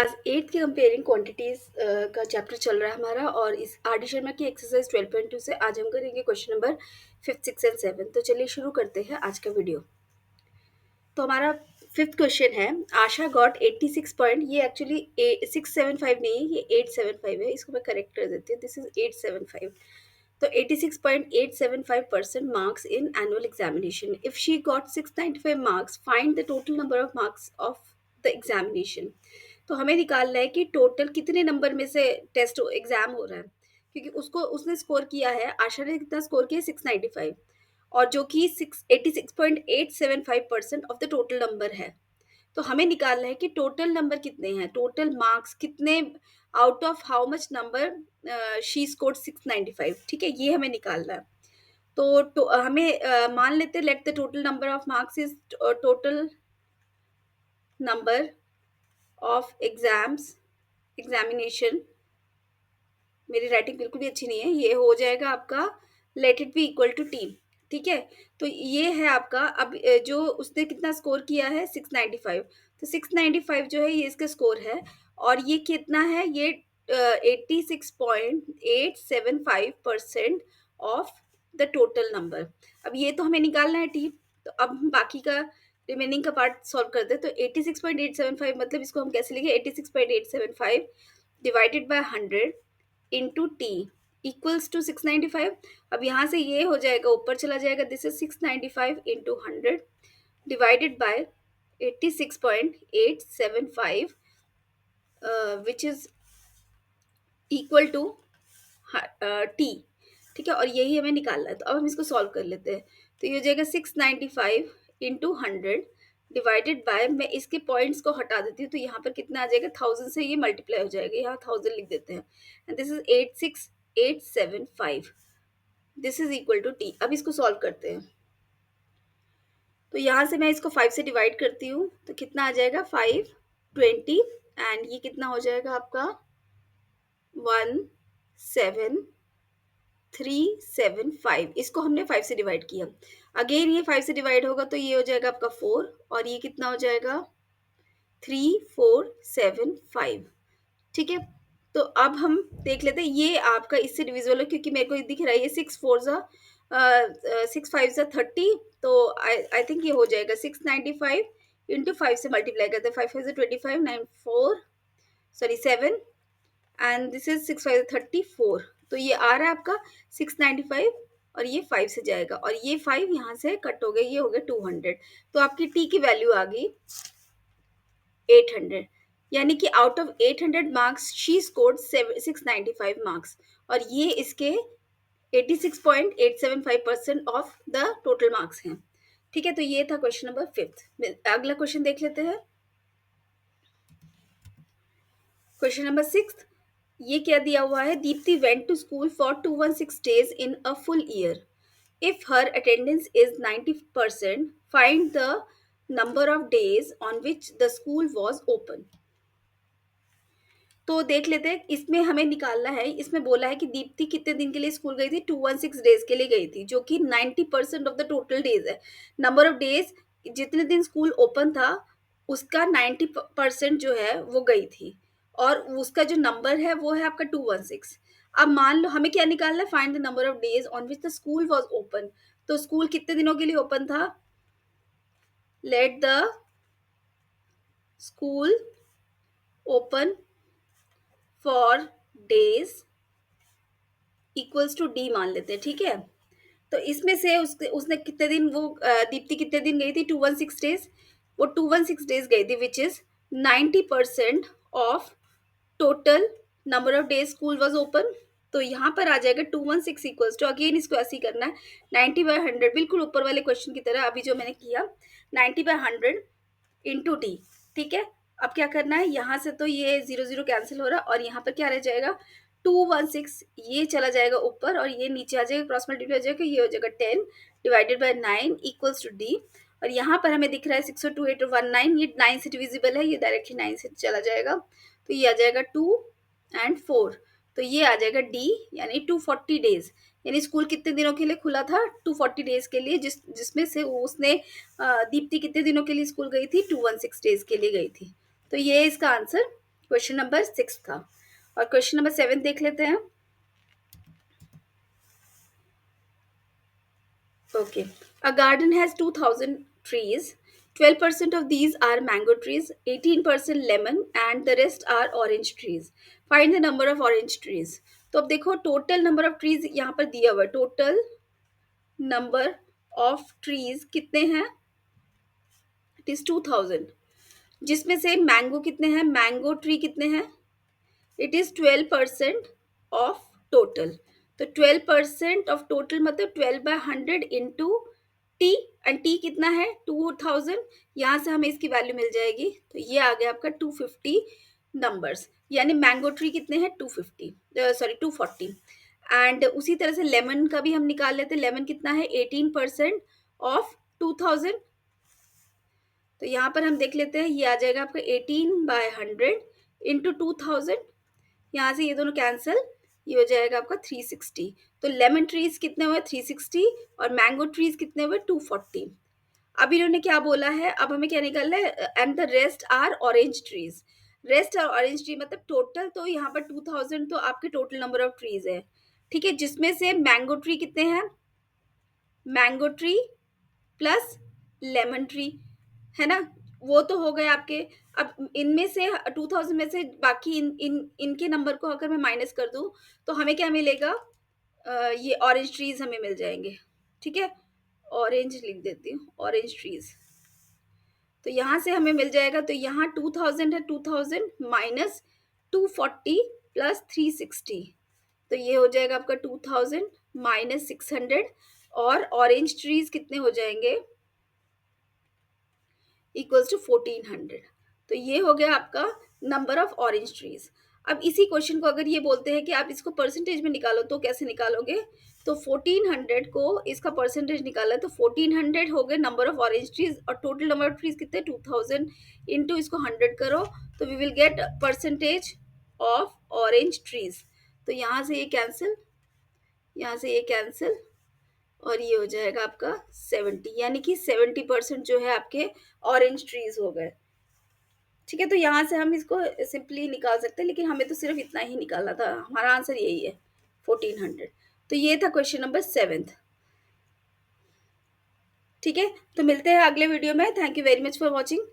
Class 8 के comparing quantities का chapter चल रहा है हमारा और इस आर डी शर्मा की एक्सरसाइज 12.2 से आज हम करेंगे क्वेश्चन नंबर 5, 6 एंड 7। तो चलिए शुरू करते हैं आज का वीडियो। तो हमारा फिफ्थ क्वेश्चन है, आशा गॉट 86 पॉइंट, ये एक्चुअली 675 नहीं है, ये 875 है, इसको मैं करेक्ट कर देती हूँ। This is 875। तो 86.875% marks in annual examination. If she got 695 marks, find the total number of marks of the examination. तो हमें निकालना है कि टोटल कितने नंबर में से टेस्ट एग्जाम हो रहा है, क्योंकि उसने स्कोर किया है, आशा ने कितना स्कोर किया, 695, और जो कि 86.875% ऑफ द टोटल नंबर है। तो हमें निकालना है कि टोटल नंबर कितने हैं, टोटल मार्क्स कितने, out of how much number she scored 695। ठीक है, ये हमें निकालना है। तो हमें मान लेते हैं, let the total number of marks is total number of examination. मेरी राइटिंग बिल्कुल भी अच्छी नहीं है, ये हो जाएगा आपका let it be equal to T. ठीक है, तो ये है आपका। अब जो उसने कितना स्कोर किया है, 695। तो 695 जो है ये इसका स्कोर है, और ये कितना है, ये 86.875% ऑफ द टोटल नंबर। अब ये तो हमें निकालना है टी। तो अब हम बाकी का रिमेनिंग का पार्ट सॉल्व करते हैं। तो 86.875 मतलब इसको हम कैसे लिखें, 86.875 divided by 100 into T equals to 695। अब यहाँ से ये हो जाएगा, ऊपर चला जाएगा, this is 695 into 100 divided by 86.875 which is equal to T. ठीक है, और यही हमें निकालना है। तो अब हम इसको सॉल्व कर लेते हैं। तो ये हो जाएगा 695 इंटू 100 डिवाइडेड बाय, मैं इसके पॉइंट्स को हटा देती हूँ, तो यहाँ पर कितना आ जाएगा, 1000 से ये मल्टीप्लाई हो जाएगा, यहाँ 1000 लिख देते हैं, and this is 86875। This is equal to T. अब इसको सॉल्व करते हैं। तो यहाँ से मैं इसको 5 से डिवाइड करती हूँ, तो कितना आ जाएगा, 520, एंड ये कितना हो जाएगा आपका, 17375। इसको हमने 5 से डिवाइड किया। अगेन ये 5 से डिवाइड होगा, तो ये हो जाएगा आपका 4, और ये कितना हो जाएगा, 3475। ठीक है, तो अब हम देख लेते हैं, ये आपका इससे डिविजिबल है, क्योंकि मेरे को दिख रहा है ये 6 5 30। तो आई थिंक ये हो जाएगा 695 इंटू 5 से मल्टीप्लाई करते हैं, 5 5 25, 9 4 सॉरी 7, एंड दिस इज 6 5 34। तो ये आ रहा है आपका 695, और ये 5 से जाएगा, और ये 5 यहाँ से कट हो गए, ये हो गया 200। तो आपकी टी की वैल्यू आ गई 800, यानी कि out of 800 marks she scored 695 marks, और ये इसके 86.875% ऑफ द टोटल मार्क्स हैं। ठीक है, तो ये था क्वेश्चन नंबर 5। अगला क्वेश्चन देख लेते हैं, क्वेश्चन नंबर 6। ये क्या दिया हुआ है, Deepti went to school for 216 days in a full year. If her attendance is 90%, find the number of days on which the school was open. तो देख लेते हैं, इसमें हमें निकालना है। इसमें बोला है कि दीप्ति कितने दिन के लिए स्कूल गई थी, 216 डेज के लिए गई थी, जो कि 90% ऑफ द टोटल डेज है। नंबर ऑफ डेज, जितने दिन स्कूल ओपन था उसका 90% जो है वो गई थी, और उसका जो नंबर है वो है आपका 216। अब मान लो हमें क्या निकालना है, find the number of days on which the school was open. तो स्कूल कितने दिनों के लिए ओपन था, let the school open for days equals to D मान लेते हैं। ठीक है, तो इसमें से उसने कितने दिन, वो दीप्ति कितने दिन गई थी, 216 डेज। वो 216 डेज गई थी, which is 90% of total number of days school was open. तो यहाँ पर आ जाएगा 216 इक्वल्स टू, अगेन इसको ऐसे ही करना है, 90/100, बिल्कुल ऊपर वाले क्वेश्चन की तरह अभी जो मैंने किया, 90/100 इंटू डी। ठीक है, अब क्या करना है, यहाँ से तो ये 0 0 कैंसिल हो रहा है, और यहाँ पर क्या रह जाएगा, 216, ये चला जाएगा ऊपर, और ये नीचे आ जाएगा, क्रॉस मल्टीप्लाई हो जाएगा, ये हो जाएगा 10 divided by 9 equals to D. और यहाँ पर हमें दिख रहा है 628 और 19, ये 9 से डिविजिबल है, ये डायरेक्टली 9 से चला जाएगा, तो ये आ जाएगा 2 एंड 4। तो ये आ जाएगा डी, यानी 240 डेज। यानी स्कूल कितने दिनों के लिए खुला था, 240 डेज के लिए, जिसमें से उसने दीप्ति कितने दिनों के लिए स्कूल गई थी, 216 डेज के लिए गई थी। तो ये इसका आंसर क्वेश्चन नंबर 6 था। और क्वेश्चन नंबर 7 देख लेते हैं। Okay. A garden has 2000 trees. 12% of these are mango trees, 18% lemon, and the rest are orange trees. Find the number of orange trees. तो अब देखो टोटल नंबर ऑफ ट्रीज यहाँ पर दिया हुआ है। टोटल नंबर ऑफ ट्रीज कितने हैं? It is 2000। जिसमें से मैंगो कितने हैं? मैंगो ट्री कितने हैं? It is 12% of total. तो 12% ऑफ टोटल मतलब 12/100 इंटू टी। एंड टी कितना है? 2000। यहाँ से हमें इसकी वैल्यू मिल जाएगी। तो ये आ गया आपका 250 नंबर्स। यानी मैंगो ट्री कितने हैं? 250, सॉरी 240। एंड उसी तरह से लेमन का भी हम निकाल लेते हैं। लेमन कितना है? 18% ऑफ 2000। तो यहाँ पर हम देख लेते हैं, ये आ जाएगा आपका 18/100 इंटू 2000। यहाँ से ये दोनों कैंसिल, ये हो जाएगा आपका 360। तो लेमन ट्रीज कितने हुए? 360। और मैंगो ट्रीज कितने हुए? 240। अब इन्होंने क्या बोला है? अब हमें क्या निकालना है? And the rest are orange trees. Rest और ऑरेंज ट्री मतलब टोटल, तो यहाँ पर 2000 तो आपके टोटल नंबर ऑफ ट्रीज है, ठीक है। जिसमें से मैंगो ट्री कितने हैं? Mango tree plus lemon tree, है ना? वो तो हो गए आपके। अब इनमें से 2000 में से बाकी इनके नंबर को अगर मैं माइनस कर दूं तो हमें क्या मिलेगा? ये ऑरेंज ट्रीज हमें मिल जाएंगे, ठीक है। ऑरेंज लिख देती हूँ, ऑरेंज ट्रीज। तो यहाँ से हमें मिल जाएगा। तो यहाँ 2000 है, 2000 माइनस 240 प्लस 360। तो ये हो जाएगा आपका 2000 माइनस 600। और ऑरेंज ट्रीज कितने हो जाएंगे? Equals to 1400। तो ये हो गया आपका नंबर ऑफ ऑरेंज ट्रीज। अब इसी क्वेश्चन को अगर ये बोलते हैं कि आप इसको परसेंटेज में निकालो, तो कैसे निकालोगे? तो 1400 को इसका परसेंटेज निकाला, तो 1400 हो गए नंबर ऑफ ऑरेंज ट्रीज। और टोटल नंबर ऑफ ट्रीज कितने? 2000 इंटू इसको 100 करो, तो we will get percentage of orange trees. तो यहाँ से ये कैंसिल, यहाँ से ये कैंसिल, और ये हो जाएगा आपका 70। यानी कि 70% जो है आपके ऑरेंज ट्रीज हो गए, ठीक है। तो यहाँ से हम इसको सिंपली निकाल सकते हैं, लेकिन हमें तो सिर्फ इतना ही निकालना था। हमारा आंसर यही है, 1400। तो ये था क्वेश्चन नंबर 7। ठीक है, तो मिलते हैं अगले वीडियो में। Thank you very much for watching.